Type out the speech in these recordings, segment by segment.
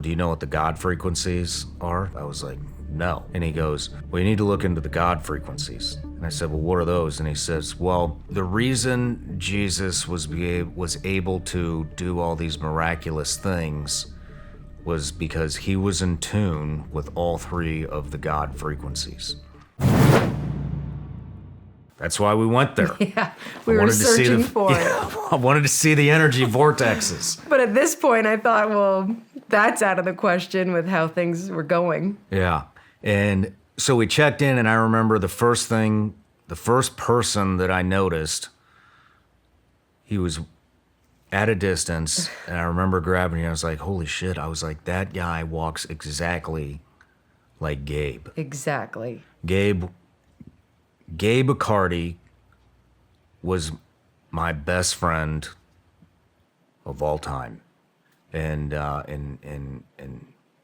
do you know what the God frequencies are? I was like, no. And he goes, well, you need to look into the God frequencies. And I said, well, what are those? And he says, well, the reason Jesus was able to do all these miraculous things was because he was in tune with all three of the God frequencies. That's why we went there. Yeah, we were searching for it. I wanted to see the energy vortexes. But at this point, I thought, well, that's out of the question with how things were going. Yeah. And so we checked in, and I remember the first person that I noticed, he was at a distance, and I remember grabbing him. I was like, holy shit. I was like, that guy walks exactly like Gabe. Exactly. Gabe Accardi was my best friend of all time, and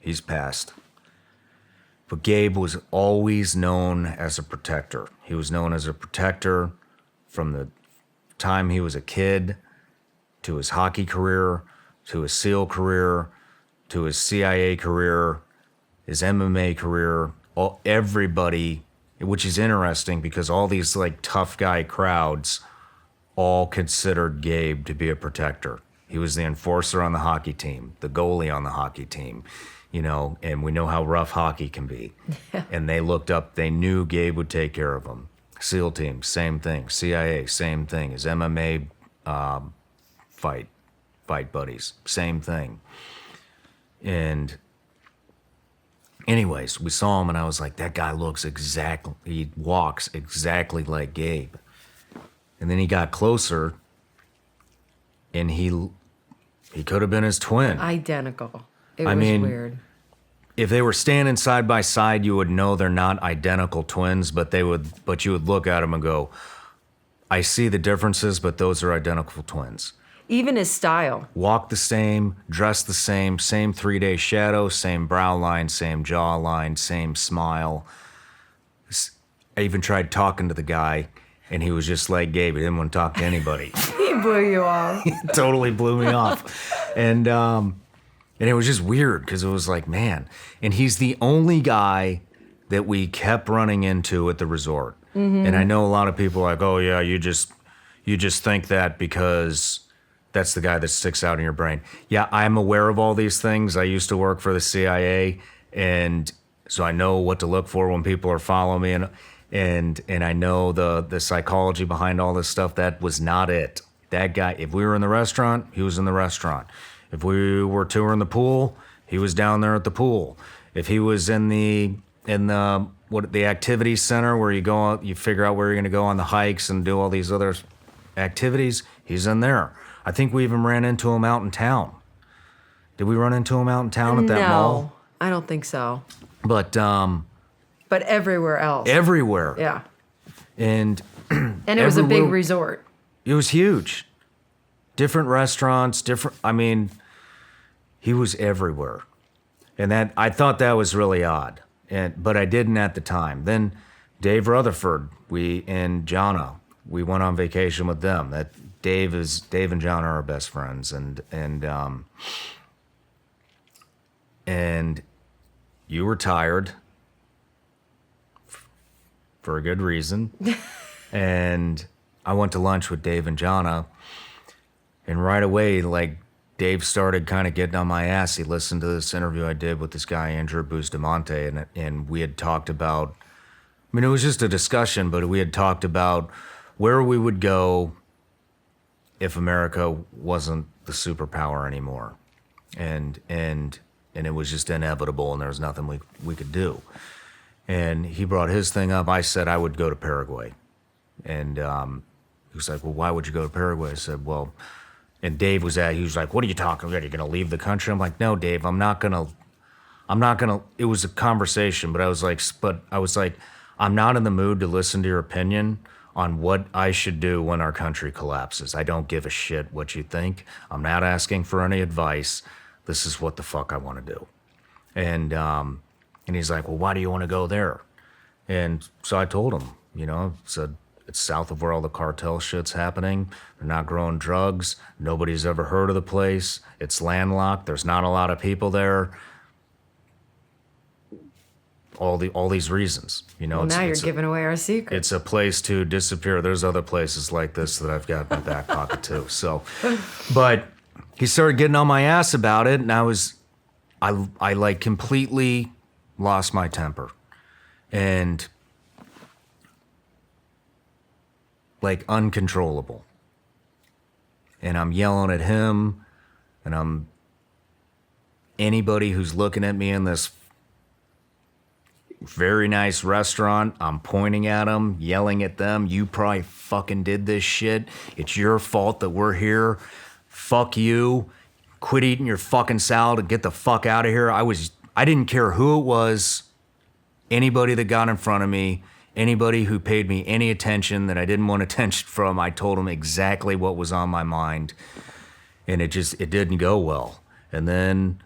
he's passed. But Gabe was always known as a protector. He was known as a protector from the time he was a kid to his hockey career, to his SEAL career, to his CIA career, his MMA career. Everybody. Which is interesting because all these like tough guy crowds all considered Gabe to be a protector. He was the enforcer on the hockey team, the goalie on the hockey team, and we know how rough hockey can be. Yeah. And they looked up, they knew Gabe would take care of them. SEAL team, same thing. CIA, same thing. His MMA fight buddies, same thing. And anyways, we saw him, and I was like, that guy he walks exactly like Gabe. And then he got closer, and he could have been his twin. Identical. It was weird. If they were standing side by side, you would know they're not identical twins, but you would look at them and go, I see the differences, but those are identical twins. Even his style. Walk the same, dress the same 3-day shadow, same brow line, same jaw line, same smile. I even tried talking to the guy, and he was just like Gabe. He didn't want to talk to anybody. He blew you off. He totally blew me off. And it was just weird because it was like, man. And he's the only guy that we kept running into at the resort. Mm-hmm. And I know a lot of people are like, oh, yeah, you just think that because that's the guy that sticks out in your brain. Yeah, I'm aware of all these things. I used to work for the CIA, and so I know what to look for when people are following me, and I know the psychology behind all this stuff. That was not it. That guy, if we were in the restaurant, he was in the restaurant. If we were touring the pool, he was down there at the pool. If he was in the activity center where you go out, you figure out where you're going to go on the hikes and do all these other activities, he's in there. I think we even ran into him out in town. Did we run into him out in town at that mall? No, I don't think so. But everywhere else. Everywhere. Yeah. And it was a big resort. It was huge. Different restaurants, he was everywhere. And I thought that was really odd. But I didn't at the time. Then Dave Rutherford, and Jonna, we went on vacation with them. Dave and John are our best friends, and you were tired for a good reason, and I went to lunch with Dave and Jonna, and right away, like, Dave started kind of getting on my ass. He listened to this interview I did with this guy Andrew Bustamante, and we had talked about. It was just a discussion, but we had talked about where we would go if America wasn't the superpower anymore. And it was just inevitable, and there was nothing we could do. And he brought his thing up. I said I would go to Paraguay. And he was like, well, why would you go to Paraguay? I said, well, and Dave he was like, what are you talking about? Are you going to leave the country? I'm like, no, Dave, I'm not going to, it was a conversation, but I was like, I'm not in the mood to listen to your opinion on what I should do when our country collapses. I don't give a shit what you think. I'm not asking for any advice. This is what the fuck I want to do. And he's like, well, why do you want to go there? And so I told him, said, it's south of where all the cartel shit's happening. They're not growing drugs. Nobody's ever heard of the place. It's landlocked. There's not a lot of people there. all these reasons. You know, Well, now you're giving away our secret. it's a place to disappear. There's other places like this that I've got in my back pocket too. So, but he started getting on my ass about it, and I like completely lost my temper, and like uncontrollable. And I'm yelling at him, and I'm anybody who's looking at me in this very nice restaurant, I'm pointing at them, yelling at them. You probably fucking did this shit. It's your fault that we're here. Fuck you. Quit eating your fucking salad and get the fuck out of here. I didn't care who it was, anybody that got in front of me, anybody who paid me any attention that I didn't want attention from. I told them exactly what was on my mind, and it didn't go well. And then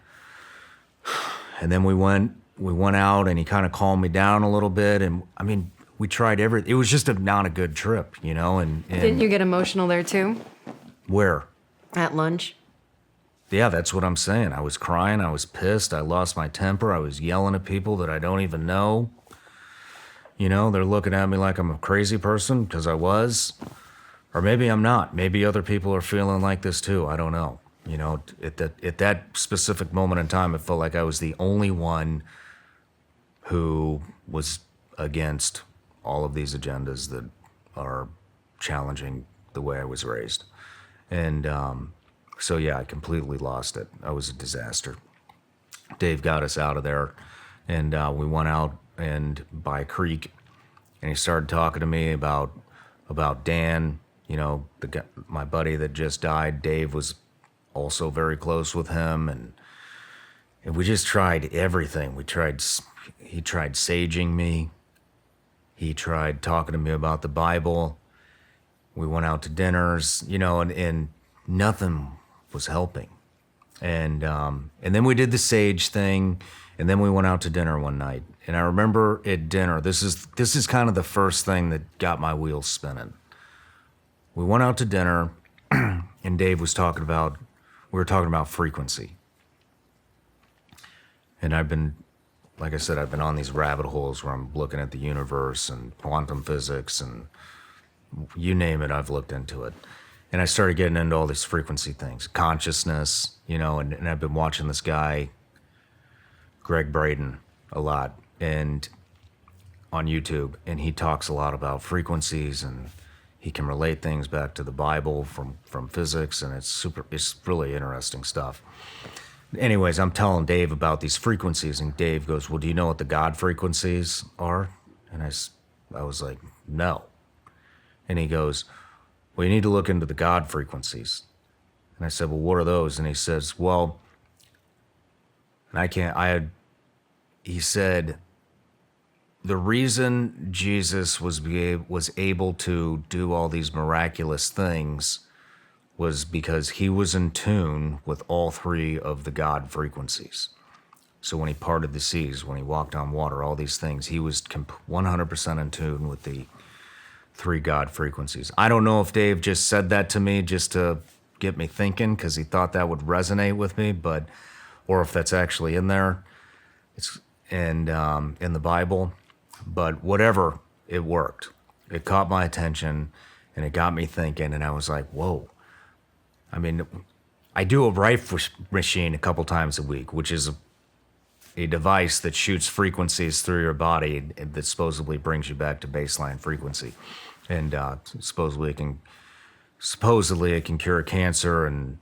we went out, and he kind of calmed me down a little bit. And I mean, we tried it was just not a good trip, you know. And Didn't you get emotional there too? where? At lunch? Yeah, that's what I'm saying. I was crying. I was pissed. I lost my temper. I was yelling at people that I don't even know. You know, they're looking at me like I'm a crazy person, because I was. Or maybe I'm not. Maybe other people are feeling like this too. I don't know. You know, at that specific moment in time, it felt like I was the only one who was against all of these agendas that are challenging the way I was raised. And so, yeah, I completely lost it. I was a disaster. Dave got us out of there, and we went out and by a creek, and he started talking to me about Dan, you know, my buddy that just died. Dave was also very close with him, and we just tried everything. He tried saging me. He tried talking to me about the Bible. We went out to dinners, you know, and nothing was helping. And then we did the sage thing, and then we went out to dinner one night. And I remember at dinner, this is kind of the first thing that got my wheels spinning. We went out to dinner, and Dave was we were talking about frequency. And like I said, I've been on these rabbit holes where I'm looking at the universe and quantum physics and you name it, I've looked into it. And I started getting into all these frequency things, consciousness, you know, and I've been watching this guy, Greg Braden, a lot, and on YouTube, and he talks a lot about frequencies, and he can relate things back to the Bible from physics, and it's really interesting stuff. Anyways, I'm telling Dave about these frequencies, and Dave goes, well, do you know what the God frequencies are? And I was like, no. And he goes, well, you need to look into the God frequencies. And I said, well, what are those? And he says, well, he said, the reason Jesus was able to do all these miraculous things was because he was in tune with all three of the God frequencies. So when he parted the seas, when he walked on water, all these things, he was 100% in tune with the three God frequencies. I don't know if Dave just said that to me just to get me thinking because he thought that would resonate with me, or if that's actually in there. It's in the Bible. But whatever, it worked. It caught my attention, and it got me thinking, and I was like, whoa. I mean, I do a rifle machine a couple times a week, which is a device that shoots frequencies through your body that supposedly brings you back to baseline frequency. And supposedly it can cure cancer and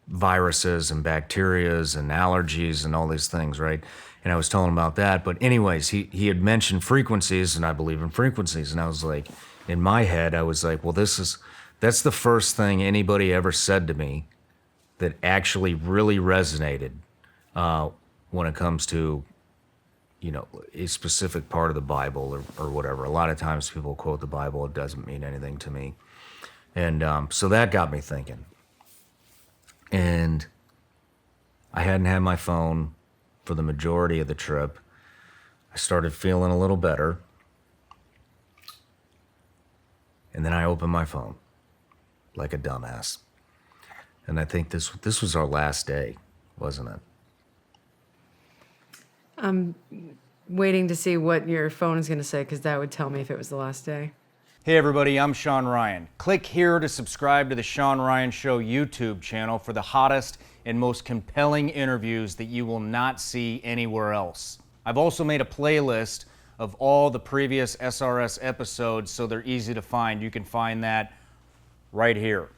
viruses and bacterias and allergies and all these things, right? And I was telling him about that. But anyways, he had mentioned frequencies, and I believe in frequencies. And I was like, in my head, I was like, well, that's the first thing anybody ever said to me that actually really resonated when it comes to, you know, a specific part of the Bible or whatever. A lot of times people quote the Bible, it doesn't mean anything to me. And so that got me thinking. And I hadn't had my phone for the majority of the trip. I started feeling a little better. And then I opened my phone like a dumbass. And I think this was our last day, wasn't it? Waiting to see what your phone is going to say, because that would tell me if it was the last day. Hey everybody, I'm Shawn Ryan. Click here to subscribe to the Shawn Ryan Show YouTube channel for the hottest and most compelling interviews that you will not see anywhere else. I've also made a playlist of all the previous SRS episodes so they're easy to find. You can find that right here.